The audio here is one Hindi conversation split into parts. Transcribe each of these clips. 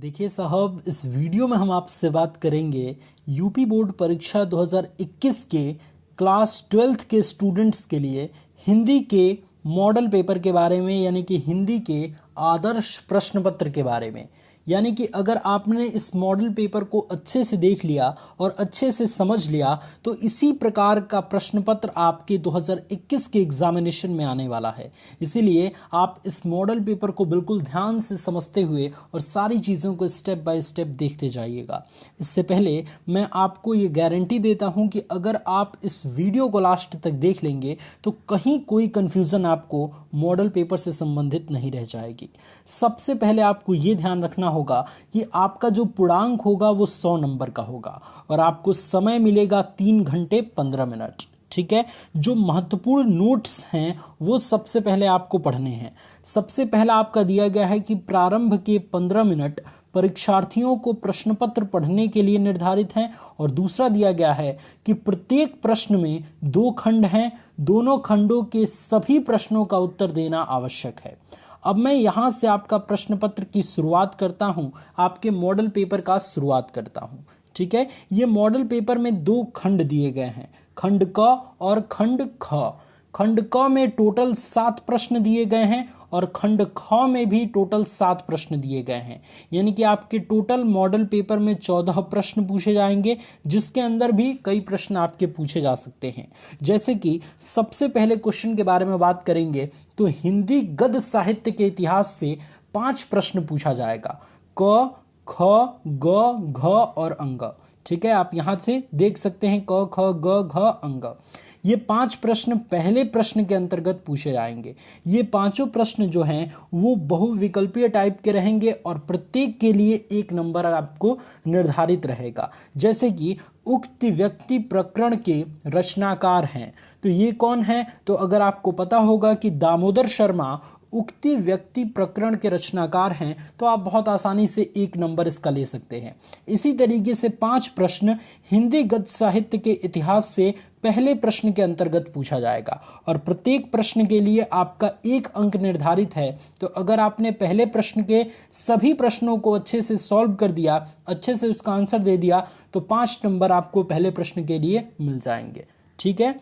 देखिए साहब, इस वीडियो में हम आपसे बात करेंगे यूपी बोर्ड परीक्षा 2021 के क्लास 12th के स्टूडेंट्स के लिए हिंदी के मॉडल पेपर के बारे में, यानी कि हिंदी के आदर्श प्रश्न पत्र के बारे में। यानी कि अगर आपने इस मॉडल पेपर को अच्छे से देख लिया और अच्छे से समझ लिया तो इसी प्रकार का प्रश्न पत्र आपके 2021 के एग्जामिनेशन में आने वाला है। इसीलिए आप इस मॉडल पेपर को बिल्कुल ध्यान से समझते हुए और सारी चीज़ों को स्टेप बाय स्टेप देखते जाइएगा। इससे पहले मैं आपको ये गारंटी देता हूँ कि अगर आप इस वीडियो को लास्ट तक देख लेंगे तो कहीं कोई कन्फ्यूज़न आपको मॉडल पेपर से संबंधित नहीं रह जाएगी। सबसे पहले आपको ये ध्यान रखना होगा कि आपका जो पूर्णांक होगा वो 100 नंबर का होगा और आपको समय मिलेगा 3 घंटे 15 मिनट। ठीक है, जो महत्वपूर्ण नोट्स हैं वो सबसे पहले आपको पढ़ने हैं। सबसे पहला आपका दिया गया है कि प्रारंभ के 15 मिनट परीक्षार्थियों को प्रश्न पत्र पढ़ने के लिए निर्धारित हैं और दूसरा दिया गया है कि प्रत्येक प्रश्न में 2 खंड हैं, दोनों खंडों के सभी प्रश्नों का उत्तर देना आवश्यक है। अब मैं यहाँ से आपका प्रश्न पत्र की शुरुआत करता हूँ, आपके मॉडल पेपर का शुरुआत करता हूँ। ठीक है, ये मॉडल पेपर में 2 खंड दिए गए हैं, खंड क और खंड ख। खंड क में टोटल 7 प्रश्न दिए गए हैं और खंड ख में भी टोटल 7 प्रश्न दिए गए हैं। यानी कि आपके टोटल मॉडल पेपर में 14 प्रश्न पूछे जाएंगे, जिसके अंदर भी कई प्रश्न आपके पूछे जा सकते हैं। जैसे कि सबसे पहले क्वेश्चन के बारे में बात करेंगे तो हिंदी गद्य साहित्य के इतिहास से 5 प्रश्न पूछा जाएगा, क ख ग घ और अंग। ठीक है, आप यहाँ से देख सकते हैं क ख ग घ अंग। ये 5 प्रश्न पहले प्रश्न के अंतर्गत पूछे जाएंगे। ये पांचों प्रश्न जो हैं वो बहुविकल्पीय टाइप के रहेंगे और प्रत्येक के लिए 1 नंबर आपको निर्धारित रहेगा। जैसे कि उक्त व्यक्ति प्रकरण के रचनाकार हैं, तो ये कौन है? तो अगर आपको पता होगा कि दामोदर शर्मा उक्ति व्यक्ति प्रकरण के रचनाकार हैं तो आप बहुत आसानी से 1 नंबर इसका ले सकते हैं। इसी तरीके से 5 प्रश्न हिंदी गद्य साहित्य के इतिहास से पहले प्रश्न के अंतर्गत पूछा जाएगा और प्रत्येक प्रश्न के लिए आपका 1 अंक निर्धारित है। तो अगर आपने पहले प्रश्न के सभी प्रश्नों को अच्छे से सॉल्व कर दिया, अच्छे से उसका आंसर दे दिया, तो 5 नंबर आपको पहले प्रश्न के लिए मिल जाएंगे। ठीक है,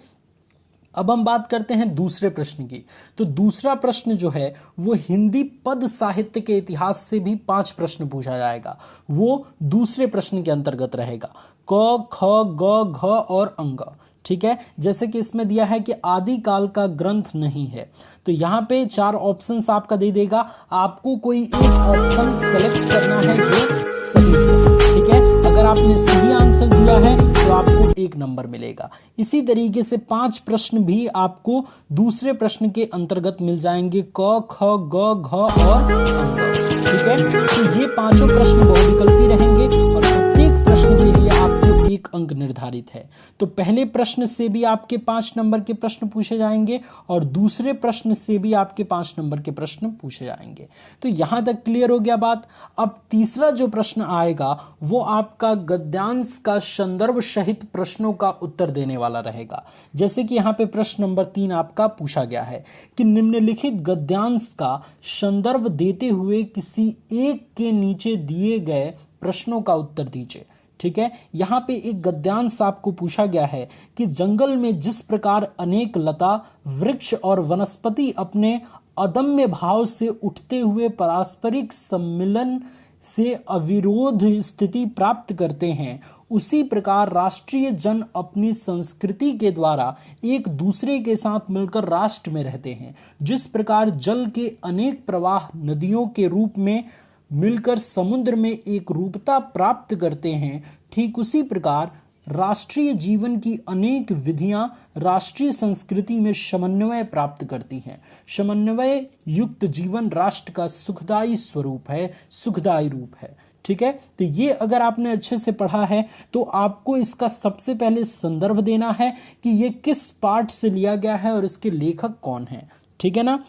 अब हम बात करते हैं दूसरे प्रश्न की। तो दूसरा प्रश्न जो है वो हिंदी पद साहित्य के इतिहास से भी 5 प्रश्न पूछा जाएगा, वो दूसरे प्रश्न के अंतर्गत रहेगा, क ख ग घ और अंग। ठीक है, जैसे कि इसमें दिया है कि आदिकाल का ग्रंथ नहीं है, तो यहाँ पे 4 ऑप्शंस आपका दे देगा, आपको कोई एक ऑप्शन सेलेक्ट करना है जो सही है। ठीक है, अगर आपने सही आंसर दिया है तो आपको 1 नंबर मिलेगा। इसी तरीके से 5 प्रश्न भी आपको दूसरे प्रश्न के अंतर्गत मिल जाएंगे, क ख ग घ और अंग। ठीक है, तो ये पांचों प्रश्न बहुविकल्पी रहेंगे और प्रत्येक प्रश्न के लिए आपको 1 अंक निर्धारित है। तो पहले प्रश्न से भी आपके 5 नंबर के प्रश्न पूछे जाएंगे और दूसरे प्रश्न से भी आपके 5 नंबर के प्रश्न पूछे जाएंगे। तो यहां तक क्लियर हो गया बात। अब तीसरा जो प्रश्न आएगा वो आपका गद्यांश का संदर्भ सहित प्रश्नों का उत्तर देने वाला रहेगा। जैसे कि यहाँ पे प्रश्न नंबर 3 आपका पूछा गया है कि निम्नलिखित गद्यांश का संदर्भ देते हुए किसी एक के नीचे दिए गए प्रश्नों का उत्तर दीजिए। ठीक है, यहाँ पे एक गद्यांश आपको पूछा गया है कि जंगल में जिस प्रकार अनेक लता वृक्ष और वनस्पति अपने अदम्य भाव से उठते हुए पारस्परिक सम्मिलन से अविरोध स्थिति प्राप्त करते हैं, उसी प्रकार राष्ट्रीय जन अपनी संस्कृति के द्वारा एक दूसरे के साथ मिलकर राष्ट्र में रहते हैं। जिस प्रकार जल के अनेक प्रवाह नदियों के रूप में मिलकर समुद्र में एक रूपता प्राप्त करते हैं, ठीक उसी प्रकार राष्ट्रीय जीवन की अनेक विधियां राष्ट्रीय संस्कृति में समन्वय प्राप्त करती हैं। समन्वय युक्त जीवन राष्ट्र का सुखदायी स्वरूप है, सुखदायी रूप है। ठीक है, तो ये अगर आपने अच्छे से पढ़ा है तो आपको इसका सबसे पहले संदर्भ देना है कि ये किस पार्ट से लिया गया है और इसके लेखक कौन है। ठीक है ना,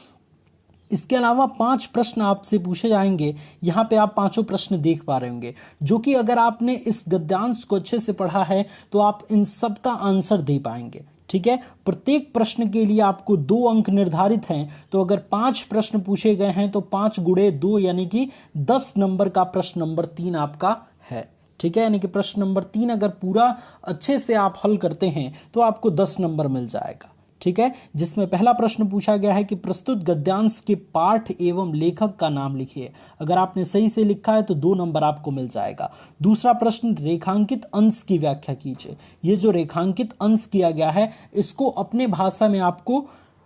इसके अलावा 5 प्रश्न आपसे पूछे जाएंगे। यहाँ पे आप 5 प्रश्न देख पा रहे होंगे, जो कि अगर आपने इस गद्यांश को अच्छे से पढ़ा है तो आप इन सब का आंसर दे पाएंगे। ठीक है। प्रत्येक प्रश्न के लिए आपको 2 अंक निर्धारित हैं, तो अगर 5 प्रश्न पूछे गए हैं तो 5 गुणे 2 यानी कि 10 नंबर का प्रश्न नंबर 3 आपका है। ठीक है, यानी कि प्रश्न नंबर 3 अगर पूरा अच्छे से आप हल करते हैं तो आपको 10 नंबर मिल जाएगा। ठीक है, जिसमें पहला प्रश्न पूछा गया है कि प्रस्तुत गद्यांश के पाठ एवं लेखक का नाम लिखिए। अगर आपने सही से लिखा है तो 2 नंबर आपको मिल जाएगा। दूसरा प्रश्न, रेखांकित अंश की व्याख्या कीजिए। ये जो रेखांकित अंश किया गया है इसको अपने भाषा में आपको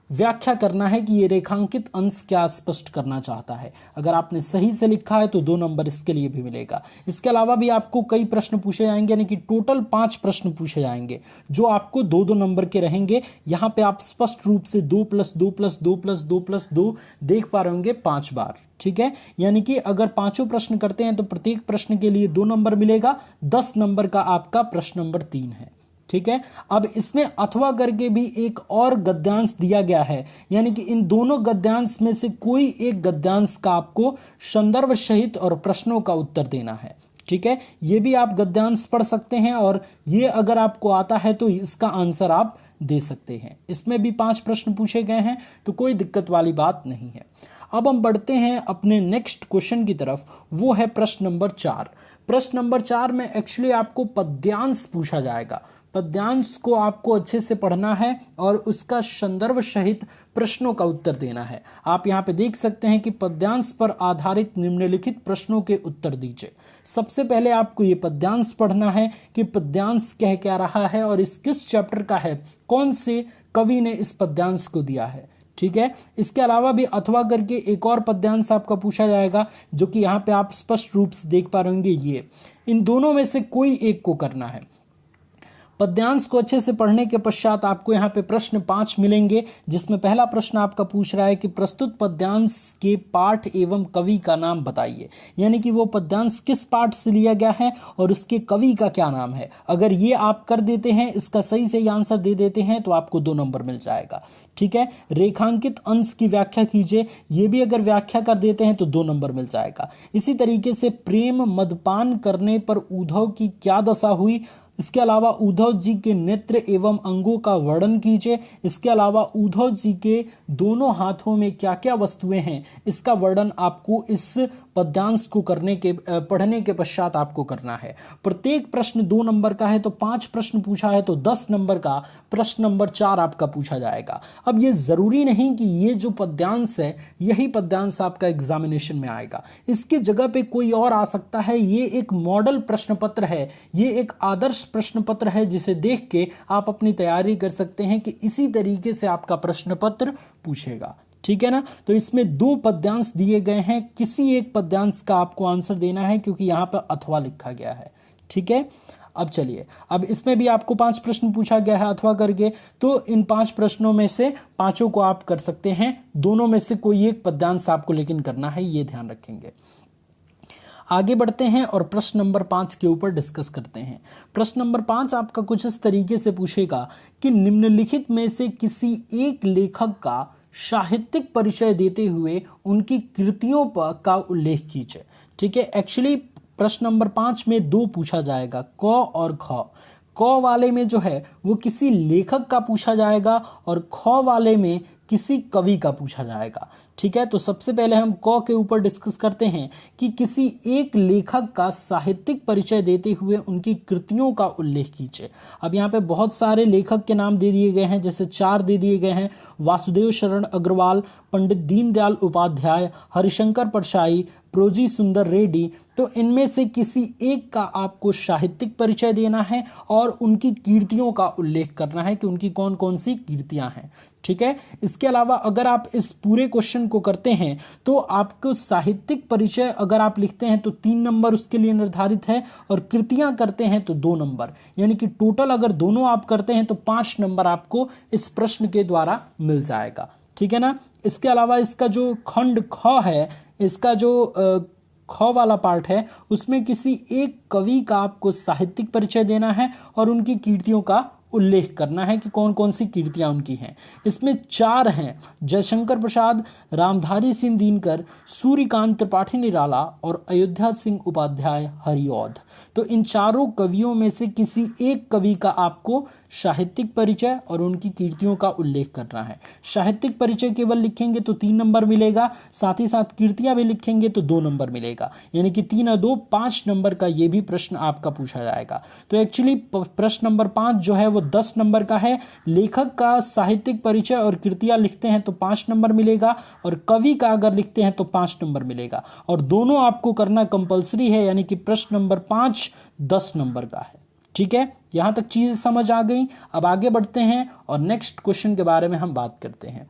व्याख्या करना है कि ये रेखांकित अंश क्या स्पष्ट करना चाहता है। अगर आपने सही से लिखा है तो 2 नंबर इसके लिए भी मिलेगा। इसके अलावा भी आपको कई प्रश्न पूछे जाएंगे, यानी कि टोटल 5 प्रश्न पूछे जाएंगे जो आपको 2-2 नंबर के रहेंगे। यहाँ पे आप स्पष्ट रूप से 2 + 2 + 2 + 2 + 2 देख पा रहे होंगे 5 बार। ठीक है, यानी कि अगर 5 प्रश्न करते हैं तो प्रत्येक प्रश्न के लिए 2 नंबर मिलेगा। 10 नंबर का आपका प्रश्न नंबर 3 है। ठीक है, अब इसमें अथवा करके भी एक और गद्यांश दिया गया है, यानी कि इन दोनों गद्यांश में से कोई एक गद्यांश का आपको संदर्भ सहित और प्रश्नों का उत्तर देना है। ठीक है, ये भी आप गद्यांश पढ़ सकते हैं और ये अगर आपको आता है तो इसका आंसर आप दे सकते हैं। इसमें भी 5 प्रश्न पूछे गए हैं तो कोई दिक्कत वाली बात नहीं है। अब हम बढ़ते हैं अपने नेक्स्ट क्वेश्चन की तरफ, वो है प्रश्न नंबर 4। प्रश्न नंबर 4 में एक्चुअली आपको पद्यांश पूछा जाएगा। पद्यांश को आपको अच्छे से पढ़ना है और उसका संदर्भ सहित प्रश्नों का उत्तर देना है। आप यहाँ पे देख सकते हैं कि पद्यांश पर आधारित निम्नलिखित प्रश्नों के उत्तर दीजिए। सबसे पहले आपको ये पद्यांश पढ़ना है कि पद्यांश कह क्या रहा है और इस किस चैप्टर का है, कौन से कवि ने इस पद्यांश को दिया है। ठीक है, इसके अलावा भी अथवा करके एक और पद्यांश आपका पूछा जाएगा जो कि यहाँ पे आप स्पष्ट रूप से देख पा रहे होंगे। ये इन दोनों में से कोई एक को करना है। पद्यांश को अच्छे से पढ़ने के पश्चात आपको यहाँ पे प्रश्न 5 मिलेंगे, जिसमें पहला प्रश्न आपका पूछ रहा है कि प्रस्तुत पद्यांश के पाठ एवं कवि का नाम बताइए। यानी कि वो पद्यांश किस पाठ से लिया गया है और उसके कवि का क्या नाम है। अगर ये आप कर देते हैं, इसका सही से आंसर दे देते हैं तो आपको 2 नंबर मिल जाएगा। ठीक है, रेखांकित अंश की व्याख्या कीजिए। ये भी अगर व्याख्या कर देते हैं तो 2 नंबर मिल जाएगा। इसी तरीके से प्रेम मदपान करने पर उद्धव की क्या दशा हुई। इसके अलावा उद्धव जी के नेत्र एवं अंगों का वर्णन कीजिए। इसके अलावा उद्धव जी के दोनों हाथों में क्या क्या वस्तुएं हैं, इसका वर्णन आपको इस पद्यांश को पढ़ने के पश्चात आपको करना है। प्रत्येक प्रश्न 2 नंबर का है, तो 5 प्रश्न पूछा है तो 10 नंबर का प्रश्न नंबर 4 आपका पूछा जाएगा। अब ये जरूरी नहीं कि ये जो पद्यांश है यही पद्यांश आपका एग्जामिनेशन में आएगा, इसकी जगह पे कोई और आ सकता है। ये एक मॉडल प्रश्न पत्र है, ये एक आदर्श प्रश्न पत्र है जिसे देख के आप अपनी तैयारी कर सकते हैं कि इसी तरीके से आपका प्रश्न पत्र पूछेगा। ठीक है ना, तो इसमें 2 पद्यांश दिए गए हैं, किसी एक पद्यांश का आपको आंसर देना है क्योंकि यहां पर अथवा लिखा गया है। ठीक है, अब चलिए, अब इसमें भी आपको 5 प्रश्न पूछा गया है अथवा करके, तो इन 5 प्रश्नों में से 5 को आप कर सकते हैं, दोनों में से कोई एक पद्यांश आपको लेकिन करना है, ये ध्यान रखेंगे। आगे बढ़ते हैं और प्रश्न नंबर 5 के ऊपर डिस्कस करते हैं। प्रश्न नंबर 5 आपका कुछ इस तरीके से पूछेगा कि निम्नलिखित में से किसी एक लेखक का साहित्यिक परिचय देते हुए उनकी कृतियों का उल्लेख कीजिए। ठीक है, एक्चुअली प्रश्न नंबर 5 में 2 पूछा जाएगा, क और ख। क वाले में जो है वो किसी लेखक का पूछा जाएगा और ख वाले में किसी कवि का पूछा जाएगा। ठीक है, तो सबसे पहले हम क के ऊपर डिस्कस करते हैं कि किसी एक लेखक का साहित्यिक परिचय देते हुए उनकी कृतियों का उल्लेख कीजिए। अब यहाँ पे बहुत सारे लेखक के नाम दे दिए गए हैं, जैसे 4 दे दिए गए हैं, वासुदेव शरण अग्रवाल, पंडित दीनदयाल उपाध्याय, हरिशंकर परसाई, प्रोजी सुंदर रेड्डी। तो इनमें से किसी एक का आपको साहित्यिक परिचय देना है और उनकी कीर्तियों का उल्लेख करना है कि उनकी कौन कौन सी कीर्तियां हैं। ठीक है, इसके अलावा अगर आप इस पूरे क्वेश्चन को करते हैं तो आपको साहित्यिक परिचय अगर आप लिखते हैं तो 3 नंबर उसके लिए निर्धारित है और कृतियां करते हैं तो 2 नंबर, यानी कि टोटल अगर दोनों आप करते हैं तो 5 नंबर आपको इस प्रश्न के द्वारा मिल जाएगा। ठीक है ना, इसके अलावा इसका जो खंड ख है, इसका जो ख वाला पार्ट है, उसमें किसी एक कवि का आपको साहित्यिक परिचय देना है और उनकी कीर्तियों का उल्लेख करना है कि कौन कौन सी कीर्तियां उनकी हैं। इसमें 4 हैं, जयशंकर प्रसाद, रामधारी सिंह दिनकर, सूर्यकांत त्रिपाठी निराला और अयोध्या सिंह उपाध्याय हरिऔध। तो इन चारों कवियों में से किसी एक कवि का आपको साहित्यिक परिचय और उनकी कृतियों का उल्लेख करना है। साहित्यिक परिचय केवल लिखेंगे तो 3 नंबर मिलेगा, साथ ही साथ कृतियां भी लिखेंगे तो 2 नंबर मिलेगा, यानी कि 3 और 2 5 नंबर का ये भी प्रश्न आपका पूछा जाएगा। तो एक्चुअली प्रश्न नंबर 5 जो है वो 10 नंबर का है। लेखक का साहित्यिक परिचय और कृतियां लिखते हैं तो 5 नंबर मिलेगा, और कवि का अगर लिखते हैं तो 5 नंबर मिलेगा, और दोनों आपको करना कंपलसरी है, यानी कि प्रश्न नंबर 5 10 नंबर का है। ठीक है, यहां तक चीजें समझ आ गई। अब आगे बढ़ते हैं और नेक्स्ट क्वेश्चन के बारे में हम बात करते हैं।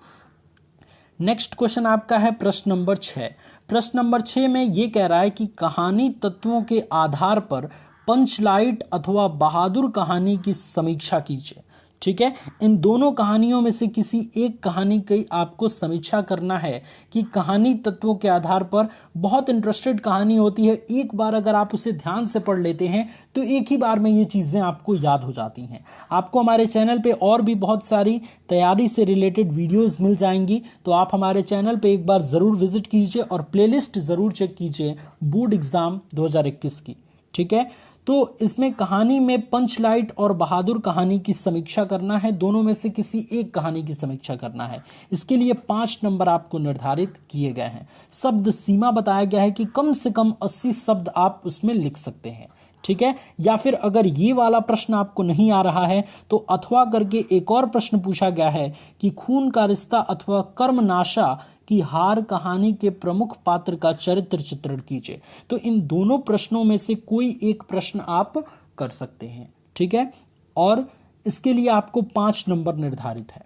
नेक्स्ट क्वेश्चन आपका है प्रश्न नंबर 6। प्रश्न नंबर 6 में ये कह रहा है कि कहानी तत्वों के आधार पर पंचलाइट अथवा बहादुर कहानी की समीक्षा कीजिए। ठीक है, इन दोनों कहानियों में से किसी एक कहानी की आपको समीक्षा करना है कि कहानी तत्वों के आधार पर। बहुत इंटरेस्टेड कहानी होती है, एक बार अगर आप उसे ध्यान से पढ़ लेते हैं तो एक ही बार में ये चीज़ें आपको याद हो जाती हैं। आपको हमारे चैनल पे और भी बहुत सारी तैयारी से रिलेटेड वीडियोस मिल जाएंगी, तो आप हमारे चैनल पे एक बार ज़रूर विजिट कीजिए और प्लेलिस्ट ज़रूर चेक कीजिए बोर्ड एग्ज़ाम 2021 की। ठीक है, तो इसमें कहानी में पंचलाइट और बहादुर कहानी की समीक्षा करना है, दोनों में से किसी एक कहानी की समीक्षा करना है। इसके लिए 5 नंबर आपको निर्धारित किए गए हैं। शब्द सीमा बताया गया है कि कम से कम 80 शब्द आप उसमें लिख सकते हैं। ठीक है, या फिर अगर ये वाला प्रश्न आपको नहीं आ रहा है तो अथवा करके एक और प्रश्न पूछा गया है कि खून का रिश्ता अथवा कर्मनाशा की हार कहानी के प्रमुख पात्र का चरित्र चित्रण कीजिए। तो इन दोनों प्रश्नों में से कोई एक प्रश्न आप कर सकते हैं। ठीक है, और इसके लिए आपको 5 नंबर निर्धारित है।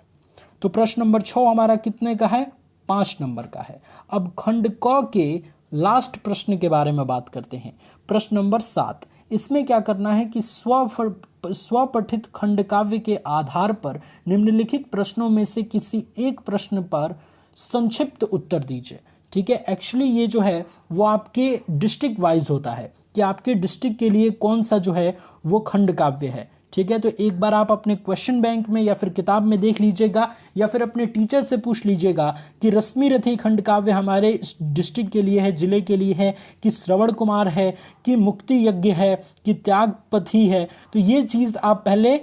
तो प्रश्न नंबर 6 हमारा कितने का है? 5 नंबर का है। अब खंड क के लास्ट प्रश्न के बारे में बात करते हैं। प्रश्न नंबर 7, इसमें क्या करना है कि स्वपठित खंड काव्य के आधार पर निम्नलिखित प्रश्नों में से किसी एक प्रश्न पर संक्षिप्त उत्तर दीजिए। ठीक है, एक्चुअली ये जो है वो आपके डिस्ट्रिक्ट वाइज होता है कि आपके डिस्ट्रिक्ट के लिए कौन सा जो है वो खंड काव्य है। ठीक है, तो एक बार आप अपने क्वेश्चन बैंक में या फिर किताब में देख लीजिएगा, या फिर अपने टीचर से पूछ लीजिएगा कि रश्मि रथी खंड काव्य हमारे डिस्ट्रिक्ट के लिए है, जिले के लिए है, कि श्रवण कुमार है, कि मुक्ति यज्ञ है, कि त्यागपथी है। तो ये चीज़ आप पहले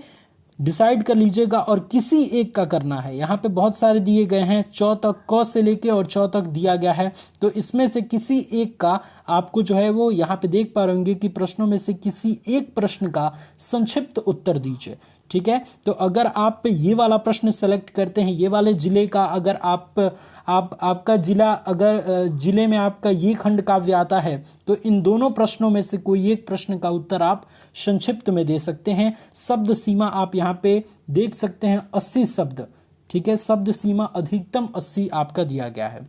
डिसाइड कर लीजिएगा और किसी एक का करना है। यहाँ पे बहुत सारे दिए गए हैं, 4 तक क से लेके और 4 तक दिया गया है, तो इसमें से किसी एक का आपको जो है वो यहाँ पे देख पा रहे होंगे कि प्रश्नों में से किसी एक प्रश्न का संक्षिप्त उत्तर दीजिए। ठीक है, तो अगर आप ये वाला प्रश्न सेलेक्ट करते हैं, ये वाले जिले का, अगर आपका जिला, अगर जिले में आपका ये खंड काव्य आता है, तो इन दोनों प्रश्नों में से कोई एक प्रश्न का उत्तर आप संक्षिप्त में दे सकते हैं। शब्द सीमा आप यहाँ पे देख सकते हैं 80 शब्द। ठीक है, शब्द सीमा अधिकतम 80 आपका दिया गया है।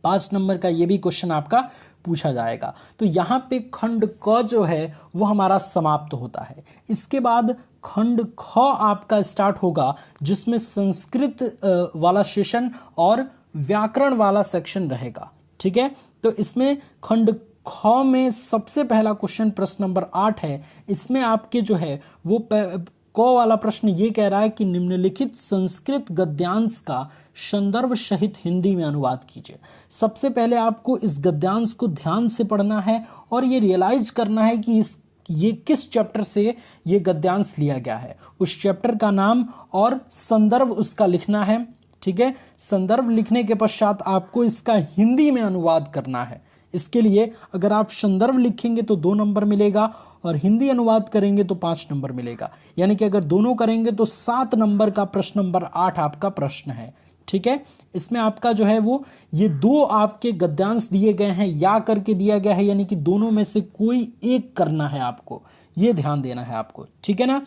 5 नंबर का ये भी क्वेश्चन आपका पूछा जाएगा। तो यहाँ पे खंड क जो है वो हमारा समाप्त होता है। इसके बाद खंड ख आपका स्टार्ट होगा, जिसमें संस्कृत वाला सेशन और व्याकरण वाला सेक्शन रहेगा। ठीक है, तो इसमें खंड ख में सबसे पहला क्वेश्चन प्रश्न नंबर 8 है। इसमें आपके जो है वो क वाला प्रश्न ये कह रहा है कि निम्नलिखित संस्कृत गद्यांश का संदर्भ सहित हिंदी में अनुवाद कीजिए। सबसे पहले आपको इस गद्यांश को ध्यान से पढ़ना है और ये रियलाइज करना है कि ये किस चैप्टर से ये गद्यांश लिया गया है, उस चैप्टर का नाम और संदर्भ उसका लिखना है। ठीक है, संदर्भ लिखने के पश्चात आपको इसका हिंदी में अनुवाद करना है। इसके लिए अगर आप संदर्भ लिखेंगे तो 2 नंबर मिलेगा और हिंदी अनुवाद करेंगे तो 5 नंबर मिलेगा, यानी कि अगर दोनों करेंगे तो 7 नंबर का प्रश्न नंबर 8 आपका प्रश्न है। ठीक है, इसमें आपका जो है वो ये 2 आपके गद्यांश दिए गए हैं, या करके दिया गया है, यानी कि दोनों में से कोई एक करना है आपको, ये ध्यान देना है आपको। ठीक है ना।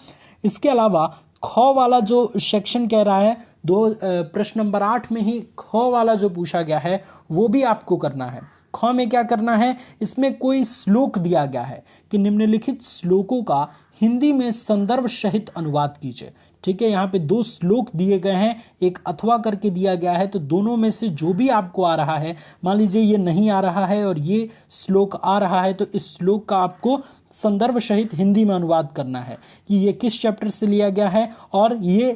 इसके अलावा ख वाला जो सेक्शन कह रहा है, प्रश्न नंबर 8 में ही ख वाला जो पूछा गया है वो भी आपको करना है। ख में क्या करना है, इसमें कोई श्लोक दिया गया है कि निम्नलिखित श्लोकों का हिंदी में संदर्भ सहित अनुवाद कीजिए। ठीक है, यहाँ पे 2 श्लोक दिए गए हैं, एक अथवा करके दिया गया है, तो दोनों में से जो भी आपको आ रहा है, मान लीजिए ये नहीं आ रहा है और ये श्लोक आ रहा है, तो इस श्लोक का आपको संदर्भ सहित हिंदी में अनुवाद करना है कि ये किस चैप्टर से लिया गया है और ये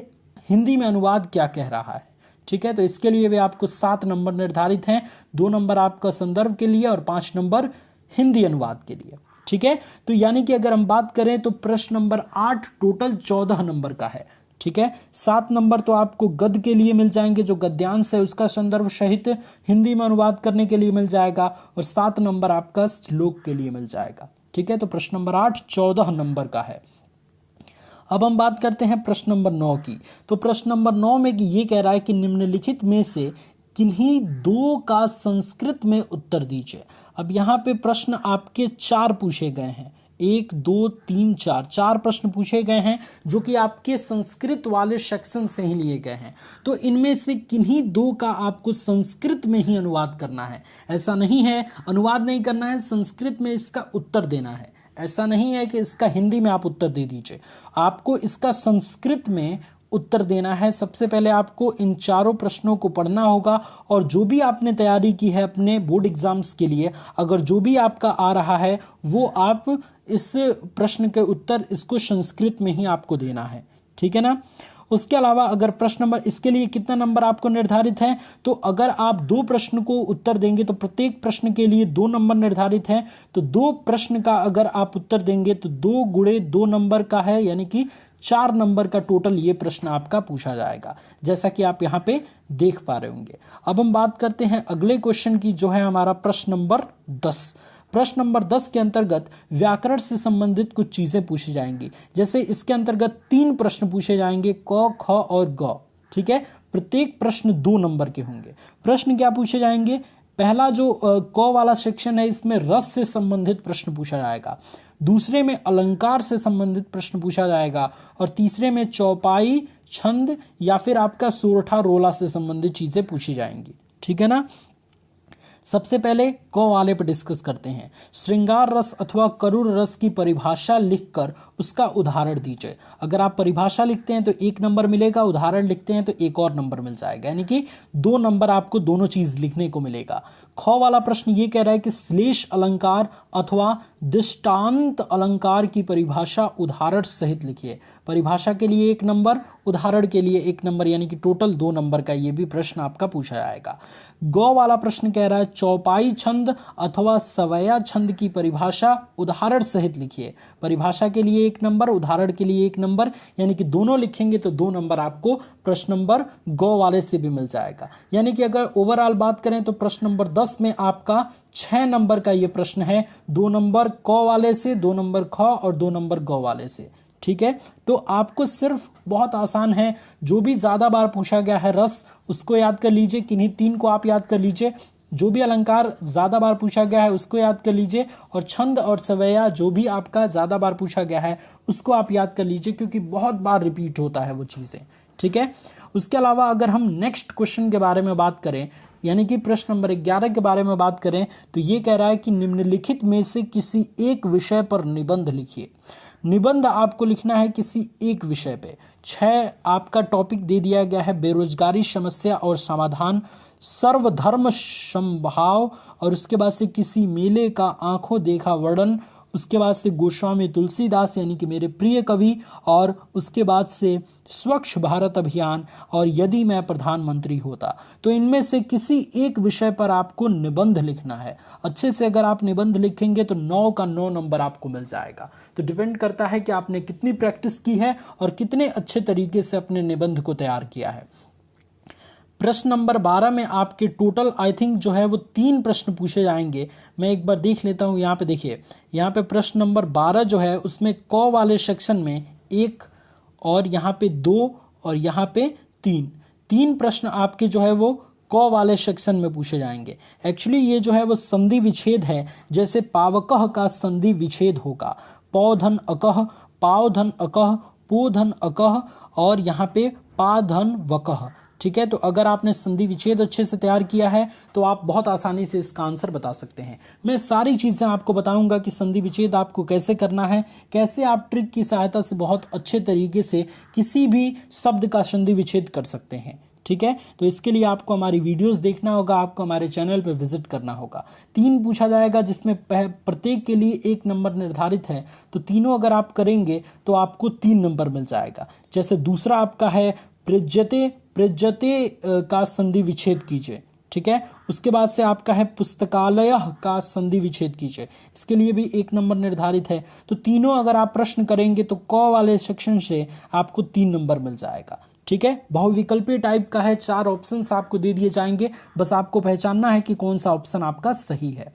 हिंदी में अनुवाद क्या कह रहा है। ठीक है, तो इसके लिए भी आपको 7 नंबर निर्धारित हैं, 2 नंबर आपका संदर्भ के लिए और 5 नंबर हिंदी अनुवाद के लिए। ठीक है। तो यानी कि अगर हम बात करें तो प्रश्न नंबर 8 टोटल 14 नंबर का है। ठीक है, 7 नंबर तो आपको गद्य के लिए मिल जाएंगे, जो गद्यांश है उसका संदर्भ सहित हिंदी में अनुवाद करने के लिए मिल जाएगा, और 7 नंबर आपका श्लोक के लिए मिल जाएगा। ठीक है, तो प्रश्न नंबर 8 14 नंबर का है। अब हम बात करते हैं प्रश्न नंबर 9 की। तो प्रश्न नंबर 9 में ये कह रहा है कि निम्नलिखित में से किन्हीं दो का संस्कृत में उत्तर दीजिए। अब यहाँ पे प्रश्न आपके 4 पूछे गए हैं, 1 2 3 4, 4 प्रश्न पूछे गए हैं जो कि आपके संस्कृत वाले सेक्शन से ही लिए गए हैं। तो इनमें से किन्हीं दो का आपको संस्कृत में ही अनुवाद करना है। ऐसा नहीं है अनुवाद नहीं करना है, संस्कृत में इसका उत्तर देना है। ऐसा नहीं है कि इसका हिंदी में आप उत्तर दे दीजिए, आपको इसका संस्कृत में उत्तर देना है। सबसे पहले आपको इन चारों प्रश्नों को पढ़ना होगा, और जो भी आपने तैयारी की है अपने बोर्ड एग्जाम्स के लिए, अगर जो भी आपका आ रहा है वो आप इस प्रश्न के उत्तर इसको संस्कृत में ही आपको देना है। ठीक है ना। उसके अलावा अगर प्रश्न नंबर, इसके लिए कितना नंबर आपको निर्धारित है, तो अगर आप 2 प्रश्न को उत्तर देंगे तो प्रत्येक प्रश्न के लिए 2 नंबर निर्धारित है। तो 2 प्रश्न का अगर आप उत्तर देंगे तो 2 गुणे 2 नंबर का है, यानी कि 4 नंबर का टोटल ये प्रश्न आपका पूछा जाएगा, जैसा कि आप यहाँ पे देख पा रहे होंगे। अब हम बात करते हैं अगले क्वेश्चन की, जो है हमारा प्रश्न नंबर 10। प्रश्न नंबर 10 के अंतर्गत व्याकरण से संबंधित कुछ चीजें पूछी जाएंगी। जैसे इसके अंतर्गत 3 प्रश्न पूछे जाएंगे, क ख और ग। ठीक है, प्रत्येक प्रश्न 2 नंबर के होंगे। प्रश्न क्या पूछे जाएंगे, पहला जो क वाला सेक्शन है इसमें रस से संबंधित प्रश्न पूछा जाएगा, दूसरे में अलंकार से संबंधित प्रश्न पूछा जाएगा, और तीसरे में चौपाई, छंद या फिर आपका सोरठा रोला से संबंधित चीजें पूछी जाएंगी। ठीक है ना। सबसे पहले क वाले पर डिस्कस करते हैं। श्रृंगार रस अथवा करुण रस की परिभाषा लिखकर उसका उदाहरण दीजिए। अगर आप परिभाषा लिखते हैं तो 1 नंबर मिलेगा, उदाहरण लिखते हैं तो 1 और नंबर मिल जाएगा, यानी कि 2 नंबर आपको दोनों चीज लिखने को मिलेगा। ख वाला प्रश्न ये कह रहा है कि श्लेष अलंकार अथवा दृष्टांत अलंकार की परिभाषा उदाहरण सहित लिखिए। परिभाषा के लिए 1 नंबर, उदाहरण के लिए 1 नंबर, यानी कि टोटल 2 नंबर का ये भी प्रश्न आपका पूछा जाएगा। ग वाला प्रश्न कह रहा है चौपाई छंद अथवा सवैया छंद की परिभाषा उदाहरण सहित लिखिए। परिभाषा के लिए 1 नंबर, उदाहरण के लिए 1 नंबर, यानी कि दोनों लिखेंगे तो 2 नंबर आपको प्रश्न नंबर ग वाले से भी मिल जाएगा। यानी कि अगर ओवरऑल बात करें तो प्रश्न नंबर 10 में आपका 6 नंबर का ये प्रश्न है, 2 नंबर क वाले से, 2 नंबर ख और 2 नंबर ग वाले से। ठीक है, तो आपको सिर्फ बहुत आसान है, जो भी ज्यादा बार पूछा गया है रस उसको याद कर लीजिए, किन्हीं 3 को आप याद कर लीजिए। जो भी अलंकार ज्यादा बार पूछा गया है उसको याद कर लीजिए, और छंद और सवैया जो भी आपका ज्यादा बार पूछा गया है उसको आप याद कर लीजिए, क्योंकि बहुत बार रिपीट होता है वो चीजें। ठीक है, उसके अलावा अगर हम नेक्स्ट क्वेश्चन के बारे में बात करें, यानी कि प्रश्न नंबर 11 के बारे में बात करें, तो ये कह रहा है कि निम्नलिखित में से किसी एक विषय पर निबंध लिखिए। निबंध आपको लिखना है किसी एक विषय पे। 6 आपका टॉपिक दे दिया गया है, बेरोजगारी समस्या और समाधान, सर्वधर्म समभाव, और उसके बाद से किसी मेले का आंखों देखा वर्णन, उसके बाद से गोस्वामी तुलसीदास यानी कि मेरे प्रिय कवि, और उसके बाद से स्वच्छ भारत अभियान, और यदि मैं प्रधानमंत्री होता। तो इनमें से किसी एक विषय पर आपको निबंध लिखना है। अच्छे से अगर आप निबंध लिखेंगे तो 9 का 9 नंबर आपको मिल जाएगा। तो डिपेंड करता है कि आपने कितनी प्रैक्टिस की है और कितने अच्छे तरीके से अपने निबंध को तैयार किया है। प्रश्न नंबर 12 में आपके टोटल आई थिंक जो है वो 3 प्रश्न पूछे जाएंगे। मैं एक बार देख लेता हूँ, यहाँ पे देखिए, यहाँ पे प्रश्न नंबर 12 जो है उसमें क वाले सेक्शन में 1 और यहाँ पे 2 और यहाँ पे 3 प्रश्न आपके जो है वो क वाले सेक्शन में पूछे जाएंगे। एक्चुअली ये जो है वो संधि विच्छेद है, जैसे पावकह का संधि विच्छेद होगा, पौधन अकह, पावधन अकह, पोधन अकह, और यहाँ पे पाधन वकह। ठीक है, तो अगर आपने संधि विच्छेद अच्छे से तैयार किया है तो आप बहुत आसानी से इसका आंसर बता सकते हैं। मैं सारी चीजें आपको बताऊंगा कि संधि विच्छेद आपको कैसे करना है, कैसे आप ट्रिक की सहायता से बहुत अच्छे तरीके से किसी भी शब्द का संधि विच्छेद कर सकते हैं। ठीक है, तो इसके लिए आपको हमारी वीडियोस देखना होगा, आपको हमारे चैनल पर विजिट करना होगा। 3 पूछा जाएगा जिसमें प्रत्येक के लिए 1 नंबर निर्धारित है, तो तीनों अगर आप करेंगे तो आपको 3 नंबर मिल जाएगा। जैसे दूसरा आपका है प्रज्यते का संधि विच्छेद कीजिए। ठीक है। उसके बाद से आपका है पुस्तकालय का संधि विच्छेद कीजिए, इसके लिए भी 1 नंबर निर्धारित है। तो तीनों अगर आप प्रश्न करेंगे तो क वाले सेक्शन से आपको 3 नंबर मिल जाएगा, ठीक है। बहुविकल्पीय टाइप का है, 4 ऑप्शंस आपको दे दिए जाएंगे, बस आपको पहचानना है कि कौन सा ऑप्शन आपका सही है।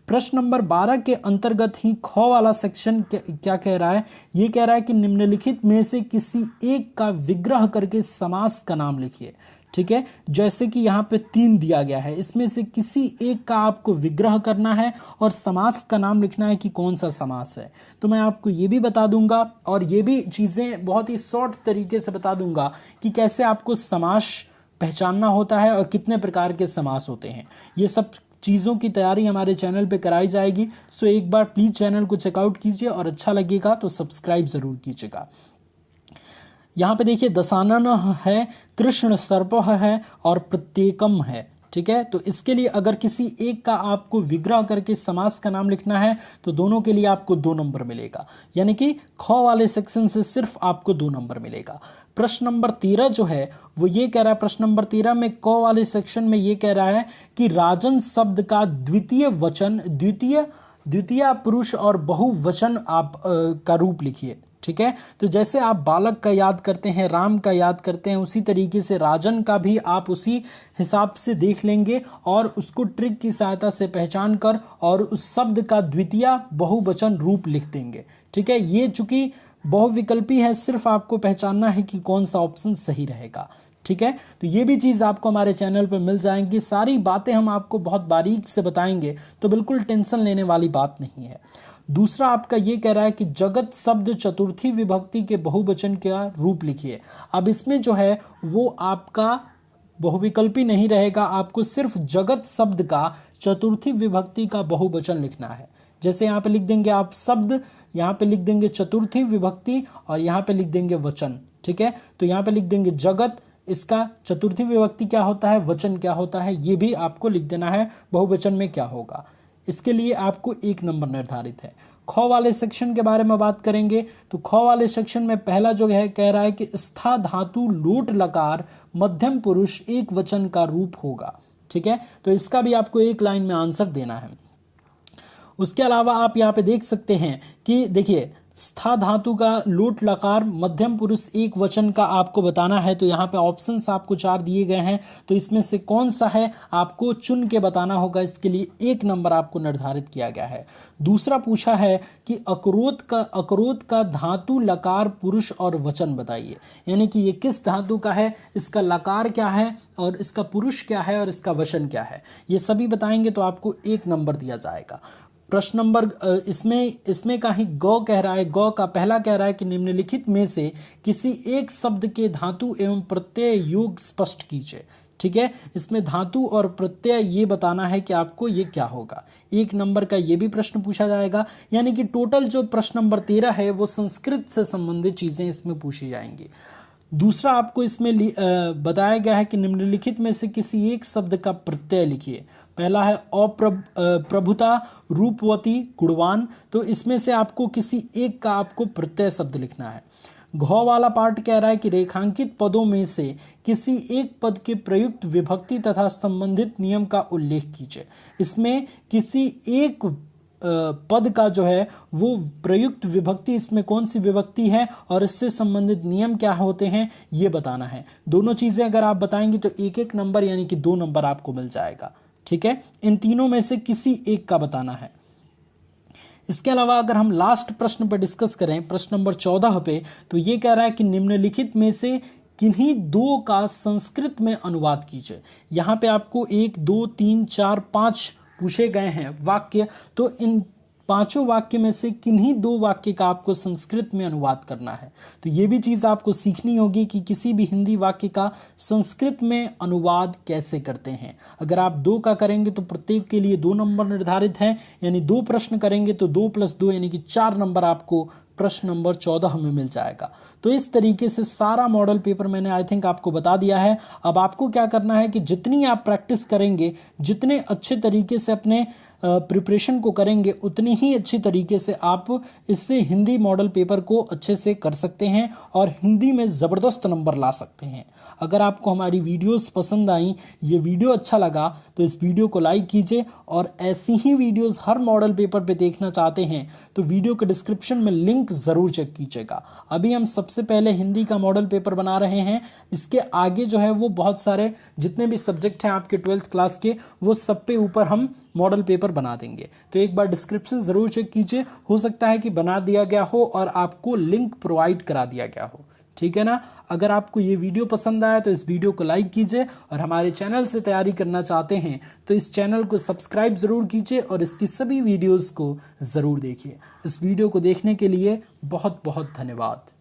प्रश्न नंबर 12 के अंतर्गत ही ख वाला सेक्शन क्या कह रहा है, ये कह रहा है कि निम्नलिखित में से किसी एक का विग्रह करके समास का नाम लिखिए, ठीक है। जैसे कि यहाँ पे 3 दिया गया है, इसमें से किसी एक का आपको विग्रह करना है और समास का नाम लिखना है कि कौन सा समास है। तो मैं आपको ये भी बता दूंगा और ये भी चीज़ें बहुत ही शॉर्ट तरीके से बता दूंगा कि कैसे आपको समास पहचानना होता है और कितने प्रकार के समास होते हैं। ये सब चीज़ों की तैयारी हमारे चैनल पे कराई जाएगी। सो एक बार प्लीज़ चैनल को चेकआउट कीजिए और अच्छा लगेगा तो सब्सक्राइब ज़रूर कीजिएगा। यहाँ पे देखिए दशानन है, कृष्ण सर्पः है और प्रत्येकम है, ठीक है। तो इसके लिए अगर किसी एक का आपको विग्रह करके समास का नाम लिखना है तो दोनों के लिए आपको 2 नंबर मिलेगा, यानी कि ख वाले सेक्शन से सिर्फ आपको 2 नंबर मिलेगा। प्रश्न नंबर 13 जो है वो ये कह रहा है, प्रश्न नंबर 13 में क वाले सेक्शन में ये कह रहा है कि राजन शब्द का द्वितीय वचन द्वितीय पुरुष और बहुवचन आप का रूप लिखिए, ठीक है। तो जैसे आप बालक का याद करते हैं, राम का याद करते हैं, उसी तरीके से राजन का भी आप उसी हिसाब से देख लेंगे और उसको ट्रिक की सहायता से पहचान कर और उस शब्द का द्वितीय बहुवचन रूप लिख देंगे, ठीक है। ये चूंकि बहुविकल्पी है, सिर्फ आपको पहचानना है कि कौन सा ऑप्शन सही रहेगा, ठीक है। तो ये भी चीज़ आपको हमारे चैनल पर मिल जाएंगी, सारी बातें हम आपको बहुत बारीक से बताएंगे, तो बिल्कुल टेंशन लेने वाली बात नहीं है। दूसरा आपका ये कह रहा है कि जगत शब्द चतुर्थी विभक्ति के बहुवचन का रूप लिखिए। अब इसमें जो है वो आपका बहुविकल्पी नहीं रहेगा, आपको सिर्फ जगत शब्द का चतुर्थी विभक्ति का बहुवचन लिखना है। जैसे यहाँ पे लिख देंगे आप शब्द, यहाँ पे लिख देंगे चतुर्थी विभक्ति और यहाँ पे लिख देंगे वचन, ठीक है। तो यहाँ पे लिख देंगे जगत, इसका चतुर्थी विभक्ति क्या होता है, वचन क्या होता है, ये भी आपको लिख देना है, बहुवचन में क्या होगा। इसके लिए आपको 1 नंबर निर्धारित है। ख वाले सेक्शन के बारे में बात करेंगे तो ख वाले सेक्शन में पहला जो है कह रहा है कि स्था धातु लोट लकार मध्यम पुरुष एक वचन का रूप होगा, ठीक है। तो इसका भी आपको 1 लाइन में आंसर देना है। उसके अलावा आप यहाँ पे देख सकते हैं कि देखिए स्था धातु का लोट लकार मध्यम पुरुष एक वचन का आपको बताना है। तो यहाँ पे ऑप्शंस आपको 4 दिए गए हैं, तो इसमें से कौन सा है आपको चुन के बताना होगा। इसके लिए 1 नंबर आपको निर्धारित किया गया है। दूसरा पूछा है कि अकरोत का धातु लकार पुरुष और वचन बताइए, यानी कि ये किस धातु का है, इसका लकार क्या है और इसका पुरुष क्या है और इसका वचन क्या है, ये सभी बताएंगे तो आपको 1 नंबर दिया जाएगा। प्रश्न नंबर इसमें का ही गौ कह रहा है, गौ का पहला कह रहा है कि निम्नलिखित में से किसी एक शब्द के धातु एवं प्रत्यय योग स्पष्ट कीजिए, ठीक है। इसमें धातु और प्रत्यय ये बताना है कि आपको ये क्या होगा। 1 नंबर का ये भी प्रश्न पूछा जाएगा, यानी कि टोटल जो प्रश्न नंबर 13 है वो संस्कृत से संबंधित चीजें इसमें पूछी जाएंगी। दूसरा आपको इसमें बताया गया है कि निम्नलिखित में से किसी एक शब्द का प्रत्यय लिखिए। पहला है अप्रभुता रूपवती गुणवान, तो इसमें से आपको किसी एक का आपको प्रत्यय शब्द लिखना है। घ वाला पार्ट कह रहा है कि रेखांकित पदों में से किसी एक पद के प्रयुक्त विभक्ति तथा संबंधित नियम का उल्लेख कीजिए। इसमें किसी एक पद का जो है वो प्रयुक्त विभक्ति, इसमें कौन सी विभक्ति है और इससे संबंधित नियम क्या होते हैं ये बताना है। दोनों चीजें अगर आप बताएंगे तो 1-1 नंबर यानी कि 2 नंबर आपको मिल जाएगा, ठीक है। इन तीनों में से किसी एक का बताना है। इसके अलावा अगर हम लास्ट प्रश्न पर डिस्कस करें, प्रश्न नंबर 14 पे, तो ये कह रहा है कि निम्नलिखित में से किन्हीं 2 का संस्कृत में अनुवाद कीजिए। यहाँ पे आपको 1, 2, 3, 4, 5 पूछे गए हैं वाक्य, तो इन 5 वाक्य में से किन्हीं 2 वाक्य का आपको संस्कृत में अनुवाद करना है। तो ये भी चीज़ आपको सीखनी होगी कि किसी भी हिंदी वाक्य का संस्कृत में अनुवाद कैसे करते हैं। अगर आप 2 का करेंगे तो प्रत्येक के लिए 2 नंबर निर्धारित हैं, यानी 2 प्रश्न करेंगे तो 2 + 2 यानी कि 4 नंबर आपको प्रश्न नंबर 14 में मिल जाएगा। तो इस तरीके से सारा मॉडल पेपर मैंने आई थिंक आपको बता दिया है। अब आपको क्या करना है कि जितनी आप प्रैक्टिस करेंगे, जितने अच्छे तरीके से अपने प्रिपरेशन को करेंगे उतनी ही अच्छी तरीके से आप इससे हिंदी मॉडल पेपर को अच्छे से कर सकते हैं और हिंदी में ज़बरदस्त नंबर ला सकते हैं। अगर आपको हमारी वीडियोस पसंद आई, ये वीडियो अच्छा लगा तो इस वीडियो को लाइक कीजिए और ऐसी ही वीडियोस हर मॉडल पेपर पे देखना चाहते हैं तो वीडियो के डिस्क्रिप्शन में लिंक ज़रूर चेक कीजिएगा। अभी हम सबसे पहले हिंदी का मॉडल पेपर बना रहे हैं, इसके आगे जो है वो बहुत सारे जितने भी सब्जेक्ट हैं आपके 12th क्लास के वो सब पे ऊपर हम मॉडल पेपर बना देंगे। तो एक बार डिस्क्रिप्शन ज़रूर चेक कीजिए, हो सकता है कि बना दिया गया हो और आपको लिंक प्रोवाइड करा दिया गया हो। ठीक है ना। अगर आपको ये वीडियो पसंद आया तो इस वीडियो को लाइक कीजिए और हमारे चैनल से तैयारी करना चाहते हैं तो इस चैनल को सब्सक्राइब ज़रूर कीजिए और इसकी सभी वीडियोस को ज़रूर देखिए। इस वीडियो को देखने के लिए बहुत बहुत धन्यवाद।